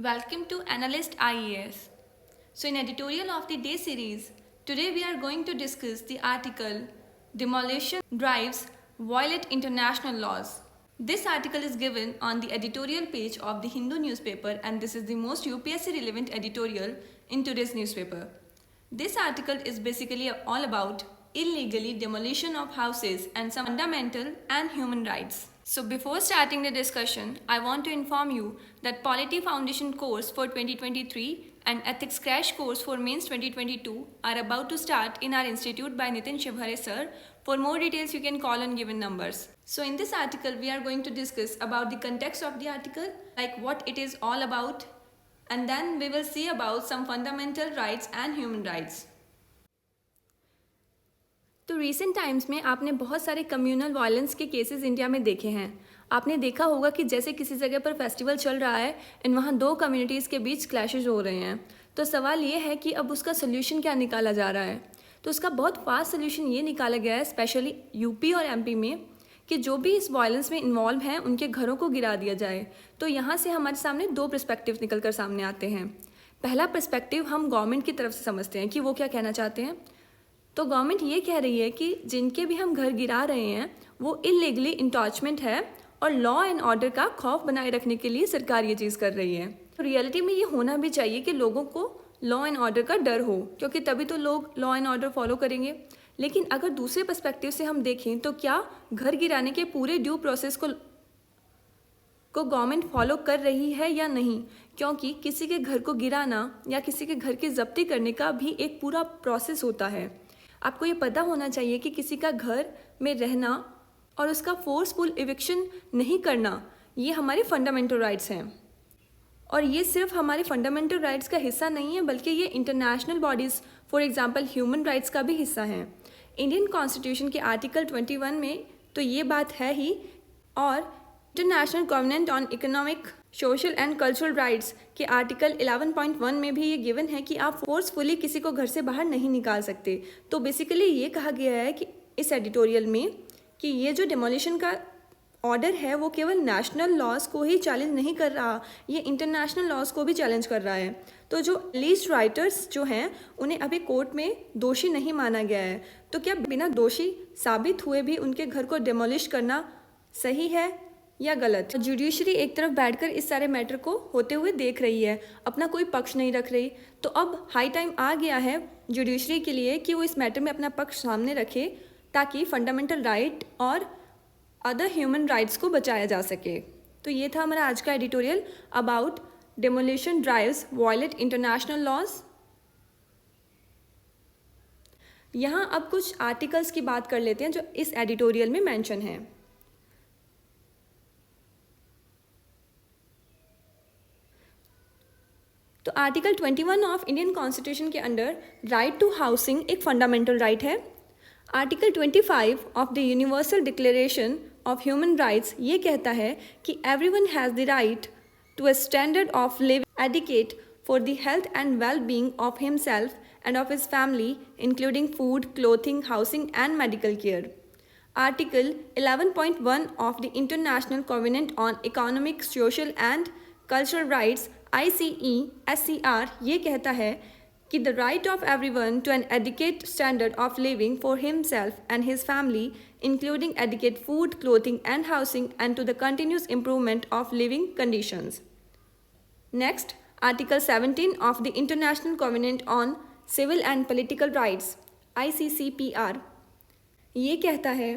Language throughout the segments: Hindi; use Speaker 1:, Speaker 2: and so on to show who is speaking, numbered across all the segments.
Speaker 1: Welcome to Analyst IAS. So, in editorial of the day series, today we are going to discuss the article Demolition Drives Violate International Laws. This article is given on the editorial page of the Hindu newspaper, and this is the most UPSC relevant editorial in today's newspaper. This article is basically all about illegally demolition of houses and some fundamental and human rights. So before starting the discussion, I want to inform you that Polity Foundation course for 2023 and Ethics Crash course for Mains 2022 are about to start in our institute by Nitin Shivhare sir. For more details, you can call on given numbers. So in this article, we are going to discuss about the context of the article, like what it is all about, and then we will see about some fundamental rights and human rights. तो रिसेंट टाइम्स में आपने बहुत सारे कम्युनल वायलेंस के केसेस इंडिया में देखे हैं। आपने देखा होगा कि जैसे किसी जगह पर फेस्टिवल चल रहा है एंड वहाँ दो कम्युनिटीज़ के बीच क्लैशेज हो रहे हैं। तो सवाल ये है कि अब उसका सोल्यूशन क्या निकाला जा रहा है। तो उसका बहुत फास्ट सोल्यूशन ये निकाला गया है, स्पेशली यूपी और एमपी में, कि जो भी इस वायलेंस में इन्वॉल्व हैं उनके घरों को गिरा दिया जाए। तो यहाँ से हमारे सामने दो पर्सपेक्टिव निकल कर सामने आते हैं। पहला पर्सपेक्टिव हम गवर्नमेंट की तरफ से समझते हैं कि वो क्या कहना चाहते हैं। तो गवर्नमेंट ये कह रही है कि जिनके भी हम घर गिरा रहे हैं वो इलीगली इंटॉचमेंट है और लॉ एंड ऑर्डर का खौफ बनाए रखने के लिए सरकार ये चीज़ कर रही है। तो रियलिटी में ये होना भी चाहिए कि लोगों को लॉ एंड ऑर्डर का डर हो, क्योंकि तभी तो लोग लॉ एंड ऑर्डर फॉलो करेंगे। लेकिन अगर दूसरे पर्सपेक्टिव से हम देखें तो क्या घर गिराने के पूरे ड्यू प्रोसेस को गवर्नमेंट फॉलो कर रही है या नहीं, क्योंकि किसी के घर को गिराना या किसी के घर की जब्ती करने का भी एक पूरा प्रोसेस होता है। आपको ये पता होना चाहिए कि किसी का घर में रहना और उसका फोर्सफुल इविक्शन नहीं करना ये हमारे फंडामेंटल राइट्स हैं। और ये सिर्फ हमारे फंडामेंटल राइट्स का हिस्सा नहीं है, बल्कि ये international bodies, for example human rights का भी हिस्सा है। इंडियन कॉन्स्टिट्यूशन के आर्टिकल 21 में तो ये बात है ही, और international covenant on economic, social and cultural rights के आर्टिकल 11.1 में भी ये गिवन है कि आप फोर्सफुली किसी को घर से बाहर नहीं निकाल सकते। तो बेसिकली ये कहा गया है कि इस एडिटोरियल में कि ये जो डिमोलिशन का ऑर्डर है वो केवल नेशनल लॉज को ही चैलेंज नहीं कर रहा, ये इंटरनेशनल लॉज को भी चैलेंज कर रहा है। तो जो लीस्ट राइटर्स जो हैं उन्हें अभी कोर्ट में दोषी नहीं माना गया है। तो क्या बिना दोषी साबित हुए भी उनके घर को डिमोलिश करना सही है या गलत? जुडिशरी एक तरफ बैठकर इस सारे मैटर को होते हुए देख रही है, अपना कोई पक्ष नहीं रख रही। तो अब हाई टाइम आ गया है जुडिशरी के लिए कि वो इस मैटर में अपना पक्ष सामने रखे, ताकि फंडामेंटल राइट और अदर ह्यूमन राइट्स को बचाया जा सके। तो ये था हमारा आज का editorial about demolition drives violet international laws. यहाँ अब कुछ आर्टिकल्स की बात कर लेते हैं जो इस एडिटोरियल में मेंशन है। तो आर्टिकल 21 ऑफ इंडियन कॉन्स्टिट्यूशन के अंडर राइट टू हाउसिंग एक फंडामेंटल राइट है। Article 25 of the universal declaration of human rights ये कहता है कि everyone has the right to a standard of living adequate for the health and well being of himself end of his family, including food, clothing, housing and medical care. Article 11.1 of the international covenant on economic, social and cultural rights ICE/SCR ये कहता है कि the right of everyone to N adequate standard of living for himself and his family, including adequate food, clothing and housing, and to the continuous improvement of living conditions. Next, article 17 of the international covenant on civil and political rights ICCPR ये कहता है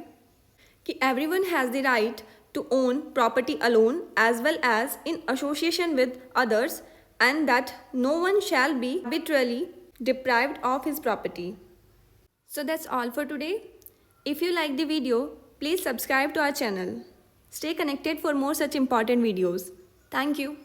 Speaker 1: कि everyone has the right to own property alone as well as in association with others, and that no one shall be arbitrarily deprived of his property. So that's all for today. If you like the video, please subscribe to our channel. Stay connected for more such important videos. Thank you.